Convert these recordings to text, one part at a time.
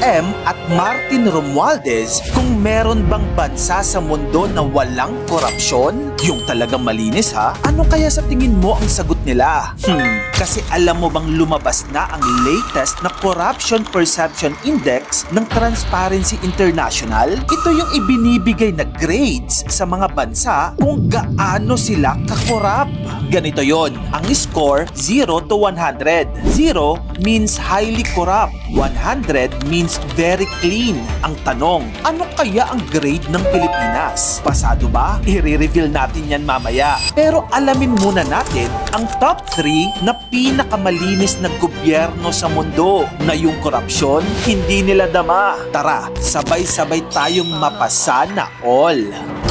M. at Martin Romualdez kung meron bang bansa sa mundo na walang korupsyon? Yung talagang malinis ha? Ano kaya sa tingin mo ang sagot nila? Kasi alam mo bang lumabas na ang latest na Corruption Perception Index ng Transparency International? Ito yung ibinibigay na grades sa mga bansa kung gaano sila kakorap. Ganito yon, ang score 0 to 100. 0 means highly corrupt. 100 means very clean. Ang tanong, ano kaya ang grade ng Pilipinas? Pasado ba? I-reveal natin yan mamaya. Pero alamin muna natin ang top 3 na pinakamalinis na gobyerno sa mundo na yung korupsyon hindi nila dama. Tara, sabay-sabay tayong mapasa na all.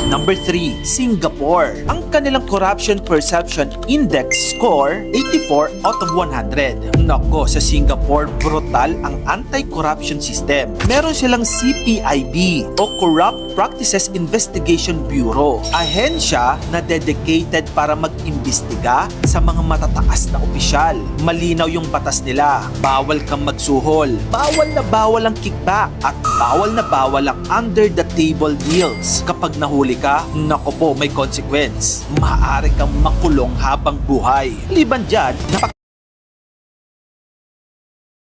Number 3, Singapore. Ang kanilang Corruption Perception Index score, 84 out of 100. Nako, sa Singapore, brutal ang anti-corruption system. Meron silang CPIB o Corrupt Practices Investigation Bureau. Ahensya na dedicated para mag-imbestiga sa mga matataas na opisyal. Malinaw yung batas nila. Bawal kang magsuhol. Bawal na bawal ang kickback. At bawal na bawal ang under-the-table deals. Kapag nahuli ka, nako po, may consequence. Maaari kang makulong habang buhay. Liban dyan,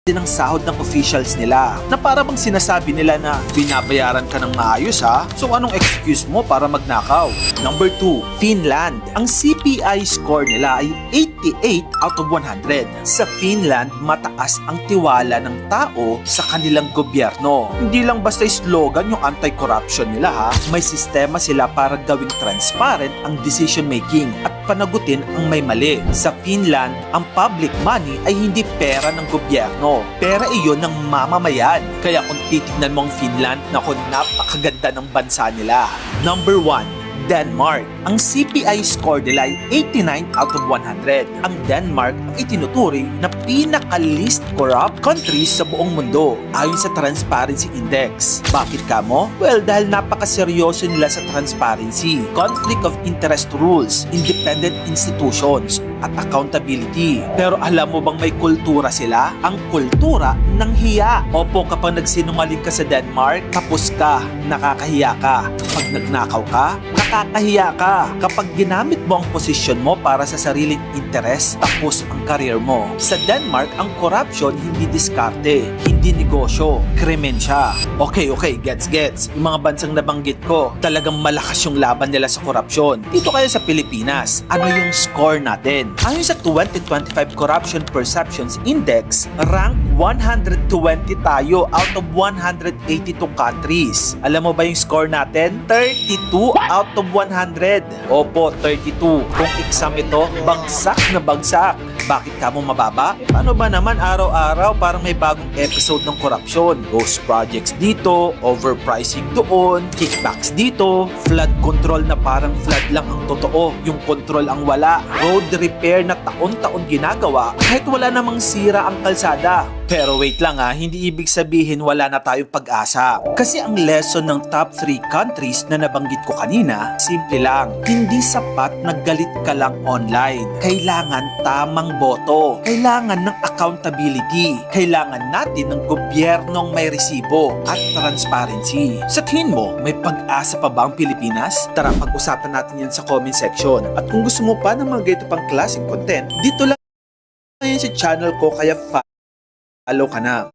din ang sahod ng officials nila na para bang sinasabi nila na binabayaran ka ng maayos ha? So anong excuse mo para magnakaw? Number 2, Finland. Ang CPI score nila ay 88 out of 100. Sa Finland, mataas ang tiwala ng tao sa kanilang gobyerno. Hindi lang basta slogan yung anti-corruption nila ha. May sistema sila para gawing transparent ang decision making at panagutin ang may mali. Sa Finland, ang public money ay hindi pera ng gobyerno. Pera iyon ng mamamayan. Kaya kung titignan mo ang Finland, naku, napakaganda ng bansa nila. Number 1, Denmark. Ang CPI score nila ay 89 out of 100. Ang Denmark ang itinuturing na pinaka-least corrupt country sa buong mundo ayon sa Transparency Index. Bakit kamo? Well, dahil napakaseryoso nila sa transparency, conflict of interest rules, independent institutions, at accountability. Pero alam mo bang may kultura sila? Ang kultura ng hiya. Opo, kapag nagsinungaling ka sa Denmark, tapos ka, nakakahiya ka. Kapag nagnakaw ka, nakakahiya ka. Kapag ginamit mo ang posisyon mo para sa sariling interes, tapos ang career mo. Sa Denmark, ang corruption hindi diskarte, hindi negosyo, krimen siya. Okay, gets. Yung mga bansang nabanggit ko, talagang malakas yung laban nila sa korupsyon. Dito kayo sa Pilipinas, ano yung score natin? Ayon sa 2025 Corruption Perceptions Index, rank 120 tayo out of 182 countries. Alam mo ba yung score natin? 32 out of 100. Opo, 32. Kung exam ito, bagsak na bagsak. Bakit ka mo mababa? Paano ba naman araw-araw parang may bagong episode ng korupsyon? Ghost projects dito, overpricing doon, kickbacks dito, flood control na parang flood lang ang totoo, yung control ang wala, road repair na taon-taon ginagawa kahit wala namang sira ang kalsada. Pero wait lang ha, hindi ibig sabihin wala na tayong pag-asa. Kasi ang lesson ng top 3 countries na nabanggit ko kanina, simple lang. Hindi sapat na galit ka lang online. Kailangan tamang boto. Kailangan ng accountability. Kailangan natin ng gobyernong may resibo at transparency. Sa tingin mo, may pag-asa pa ba ang Pilipinas? Tara, pag-usapan natin yan sa comment section. At kung gusto mo pa ng mga ganito pang klaseng content, dito lang yan sa channel ko, kaya follow ka na.